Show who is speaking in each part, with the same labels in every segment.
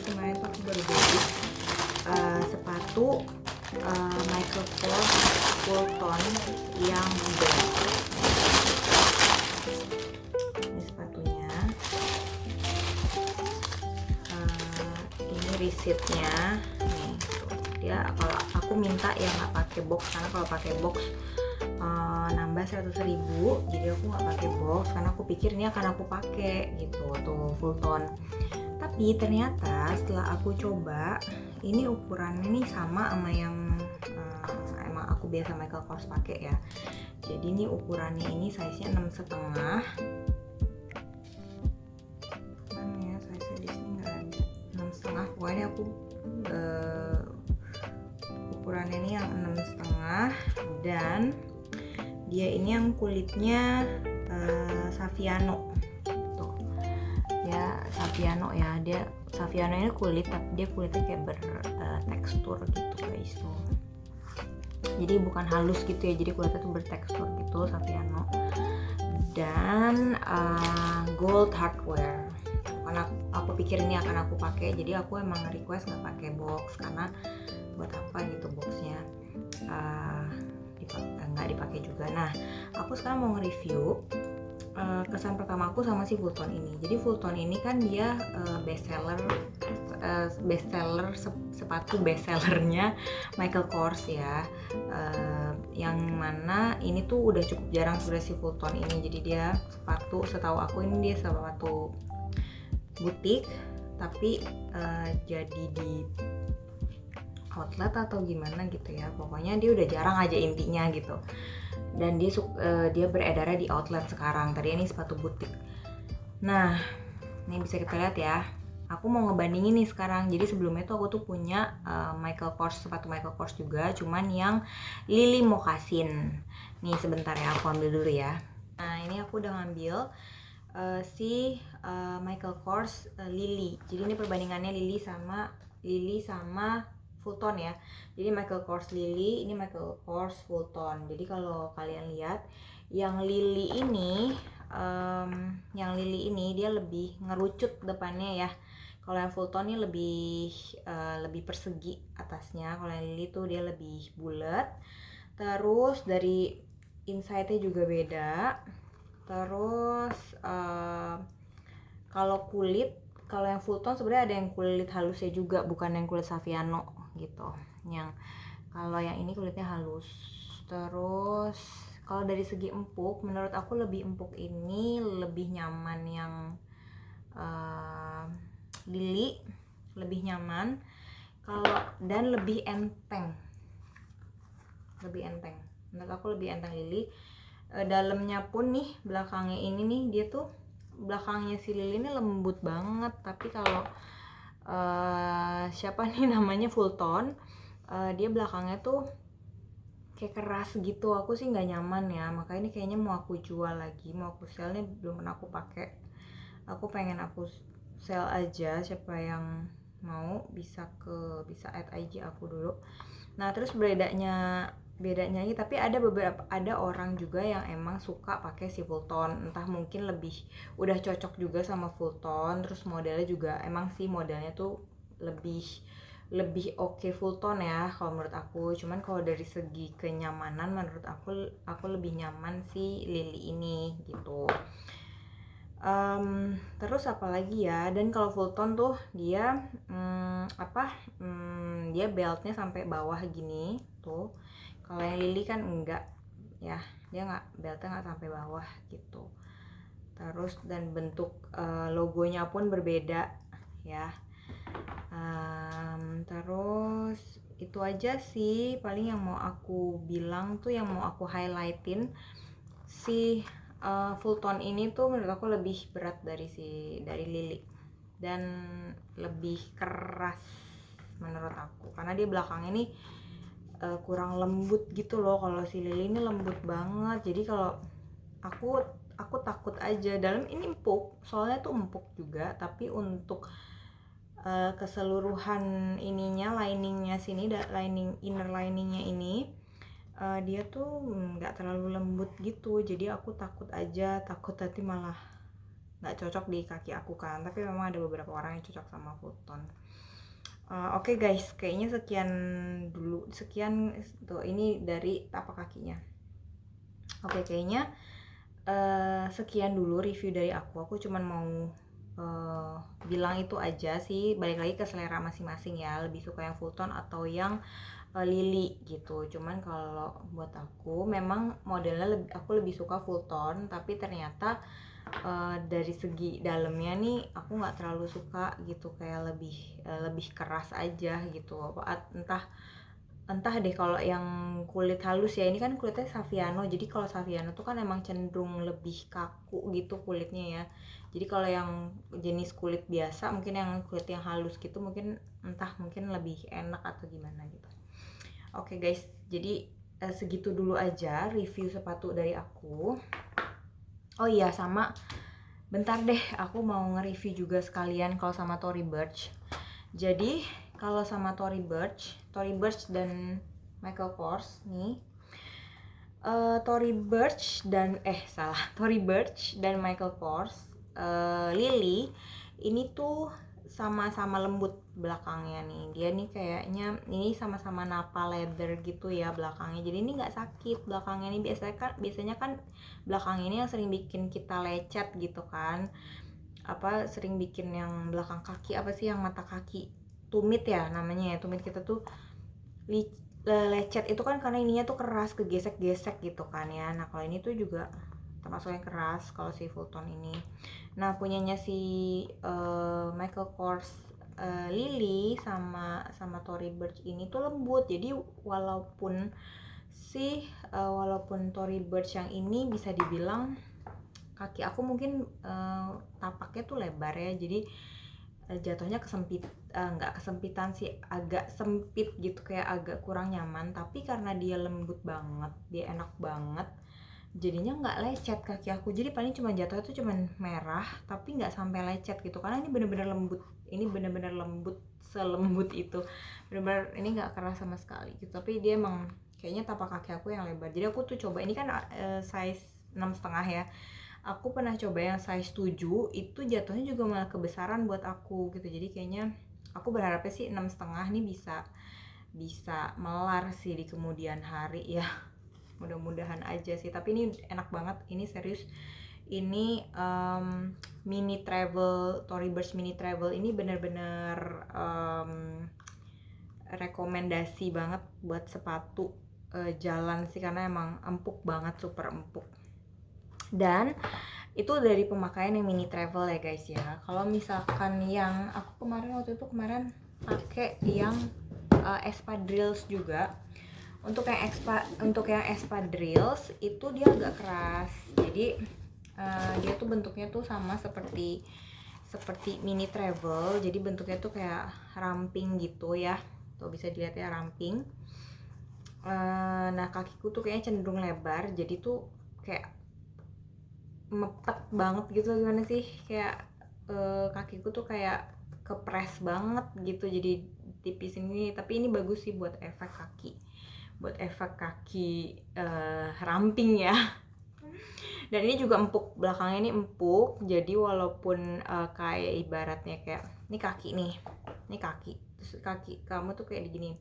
Speaker 1: kemarin tuh aku baru beli sepatu Michael Kors Fulton yang base. Ini sepatunya. Ini receipt-nya. Nih, tuh. Dia kalau aku minta ya nggak pakai box, karena kalau pakai box nambah 100.000, jadi aku nggak pakai box karena aku pikir ini akan aku pakai gitu tuh Fulton. Tapi ternyata setelah aku coba, ini ukurannya nih sama yang emang aku biasa Michael Kors pakai ya. Jadi ini ukurannya ini size-nya 6,5. Mana ya size-nya di sini nggak ada. 6,5. Pokoknya aku ukurannya ini yang 6,5 dan dia ini yang kulitnya Saffiano tuh ya, Saffiano ya, dia Saffiano ini kulit tapi dia kulitnya kayak bertekstur gitu guys tuh, jadi bukan halus gitu ya, jadi kulitnya tuh bertekstur gitu Saffiano, dan gold hardware. Karena aku pikir ini akan aku pakai, jadi aku emang request nggak pakai box karena buat apa gitu boxnya, nggak dipakai juga. Nah, aku sekarang mau nge-review kesan pertama aku sama si Fulton ini. Jadi Fulton ini kan dia bestseller sepatu bestsellernya Michael Kors ya, yang mana ini tuh udah cukup jarang sudah si Fulton ini. Jadi dia sepatu, setahu aku ini dia sepatu butik tapi jadi di outlet atau gimana gitu ya, pokoknya dia udah jarang aja intinya gitu, dan dia beredarnya di outlet sekarang. Tadi ini sepatu butik. Nah, ini bisa kita lihat ya, aku mau ngebandingin nih sekarang. Jadi sebelumnya tuh aku tuh punya Michael Kors, sepatu Michael Kors juga, cuman yang Lily Moccasin. Nih sebentar ya, aku ambil dulu ya. Nah, ini aku udah ngambil si Michael Kors Lily. Jadi ini perbandingannya Lily sama Fulton ya. Jadi Michael Kors Lily, ini Michael Kors Fulton. Jadi kalau kalian lihat yang Lily ini dia lebih ngerucut depannya ya. Kalau yang Fulton ini lebih persegi atasnya. Kalau yang Lily tuh dia lebih bulat. Terus dari inside-nya juga beda. Terus kalau yang Fulton sebenarnya ada yang kulit halusnya juga, bukan yang kulit Saffiano gitu. Kalau yang ini kulitnya halus. Terus kalau dari segi empuk, menurut aku lebih empuk ini, lebih nyaman yang Lily, lebih nyaman. Dan lebih enteng. Menurut aku lebih enteng Lily. Dalamnya pun nih, belakangnya ini nih, dia tuh belakangnya si Lily ini lembut banget, tapi kalau siapa nih namanya Fulton, dia belakangnya tuh kayak keras gitu. Aku sih nggak nyaman ya, makanya ini kayaknya mau aku jual lagi, mau aku sell nih, belum pernah aku pakai. Aku pengen aku sell aja, siapa yang mau bisa add IG aku dulu. Nah, terus bedanya ini, tapi ada orang juga yang emang suka pakai si Fulton, entah mungkin udah cocok juga sama Fulton. Terus modelnya juga emang sih modelnya tuh lebih oke Fulton ya kalau menurut aku. Cuman kalau dari segi kenyamanan, menurut aku lebih nyaman si Lily ini gitu. Terus apalagi ya, dan kalau Fulton tuh dia dia beltnya sampai bawah gini tuh. Kalau yang Lily kan enggak ya, dia beltnya nggak sampai bawah gitu. Terus dan bentuk logonya pun berbeda ya. Terus itu aja sih paling yang mau aku bilang tuh, yang mau aku highlightin. Si Fulton ini tuh menurut aku lebih berat dari Lily dan lebih keras menurut aku, karena dia belakangnya ini kurang lembut gitu loh. Kalau si Lily ini lembut banget, jadi kalau aku takut aja. Dalam ini empuk, soalnya tuh empuk juga, tapi untuk keseluruhan ininya, liningnya sini, inner liningnya ini dia tuh nggak terlalu lembut gitu. Jadi aku takut nanti malah nggak cocok di kaki aku kan. Tapi memang ada beberapa orang yang cocok sama Fulton. Oke guys, kayaknya sekian dulu, sekian tuh ini dari tapak kakinya. Oke, kayaknya sekian dulu review dari aku. Aku cuman mau bilang itu aja sih. Balik lagi ke selera masing-masing ya. Lebih suka yang futon atau yang lili gitu. Cuman kalau buat aku memang modelnya aku lebih suka futon. Tapi ternyata dari segi dalamnya nih aku nggak terlalu suka gitu. Kayak lebih keras aja gitu. Entah deh kalau yang kulit halus ya, ini kan kulitnya Saviano, jadi kalau Saviano tuh kan emang cenderung lebih kaku gitu kulitnya ya. Jadi kalau yang jenis kulit biasa, mungkin yang kulit yang halus gitu mungkin mungkin lebih enak atau gimana gitu. Oke guys, jadi segitu dulu aja review sepatu dari aku. Oh iya, sama bentar deh, aku mau nge-review juga sekalian kalau sama Tory Burch. Jadi kalau sama Tory Burch dan Michael Kors nih, Tory Burch dan Tory Burch dan Michael Kors, Lily ini tuh sama-sama lembut belakangnya nih. Dia nih kayaknya ini sama-sama napa leather gitu ya belakangnya. Jadi ini nggak sakit belakangnya nih. Biasanya kan belakang ini yang sering bikin kita lecet gitu kan. Sering bikin yang belakang kaki, apa sih yang mata kaki, tumit ya namanya ya, tumit kita tuh lecet itu kan karena ininya tuh keras, kegesek-gesek gitu kan ya. Nah kalau ini tuh juga termasuk yang keras kalau si Fulton ini. Nah punyanya si Michael Kors, Lily sama Tory Burch ini tuh lembut. Jadi walaupun Tory Burch yang ini bisa dibilang kaki aku mungkin tapaknya tuh lebar ya, jadi jatuhnya nggak kesempitan sih, agak sempit gitu, kayak agak kurang nyaman. Tapi karena dia lembut banget, dia enak banget, jadinya nggak lecet kaki aku. Jadi paling cuma jatuhnya tuh cuman merah, tapi nggak sampai lecet gitu, karena ini bener-bener lembut. Ini bener-bener lembut, selembut itu, bener-bener ini nggak keras sama sekali gitu. Tapi dia emang kayaknya tapak kaki aku yang lebar. Jadi aku tuh coba, ini kan size 6,5 ya. Aku pernah coba yang size 7, itu jatuhnya juga malah kebesaran buat aku gitu. Jadi kayaknya aku berharapnya sih 6,5 nih bisa melar sih di kemudian hari ya. Mudah-mudahan aja sih. Tapi ini enak banget, ini serius. Ini mini travel, Tory Burch mini travel ini bener-bener rekomendasi banget buat sepatu jalan sih, karena emang empuk banget, super empuk. Dan itu dari pemakaian yang mini travel ya guys ya. Kalau misalkan yang aku waktu itu pakai yang espadrilles juga. Untuk yang espadrilles itu dia agak keras. Jadi dia tuh bentuknya tuh sama seperti mini travel. Jadi bentuknya tuh kayak ramping gitu ya. Tuh bisa dilihat ya, ramping. Nah kakiku tuh kayaknya cenderung lebar, jadi tuh kayak mepet banget gitu, gimana sih, kayak kakiku tuh kayak kepres banget gitu, jadi tipis ini. Tapi ini bagus sih buat efek kaki ramping ya. Dan ini juga empuk, belakangnya ini empuk. Jadi walaupun kayak ibaratnya kayak ini kaki, terus kaki kamu tuh kayak diginiin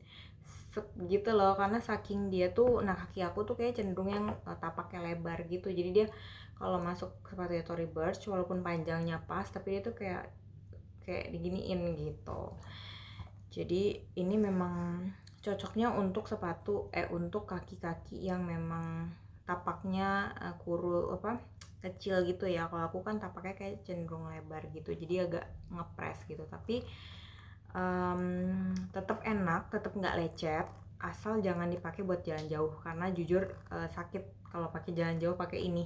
Speaker 1: gitu loh, karena saking dia tuh, nah kaki aku tuh kayak cenderung yang tapaknya lebar gitu. Jadi dia kalau masuk sepatu Tory Burch walaupun panjangnya pas, tapi dia tuh kayak diginiin gitu. Jadi ini memang cocoknya untuk untuk kaki-kaki yang memang tapaknya kecil gitu ya. Kalau aku kan tapaknya kayak cenderung lebar gitu, jadi agak ngepres gitu. Tapi tetap enak, tetap nggak lecet, asal jangan dipakai buat jalan jauh, karena jujur sakit kalau pakai jalan jauh pakai ini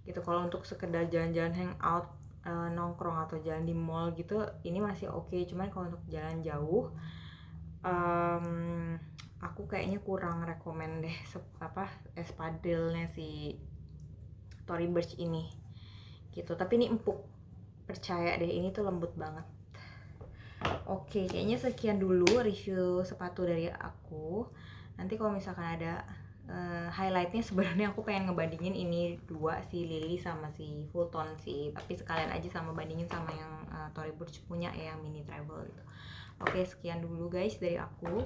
Speaker 1: gitu. Kalau untuk sekedar jalan-jalan hangout, nongkrong atau jalan di mall gitu, ini masih oke. Cuman kalau untuk jalan jauh, aku kayaknya kurang rekomen deh espadrilnya si Tory Burch ini gitu. Tapi ini empuk, percaya deh, ini tuh lembut banget. Oke, kayaknya sekian dulu review sepatu dari aku. Nanti kalau misalkan ada highlightnya sebenarnya aku pengen ngebandingin ini dua, si Lily sama si Fulton sih, tapi sekalian aja sama bandingin sama yang Tory Burch punya ya, yang mini travel gitu. Oke, sekian dulu guys dari aku.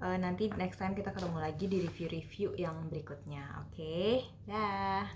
Speaker 1: Nanti next time kita ketemu lagi di review-review yang berikutnya. Oke, dah.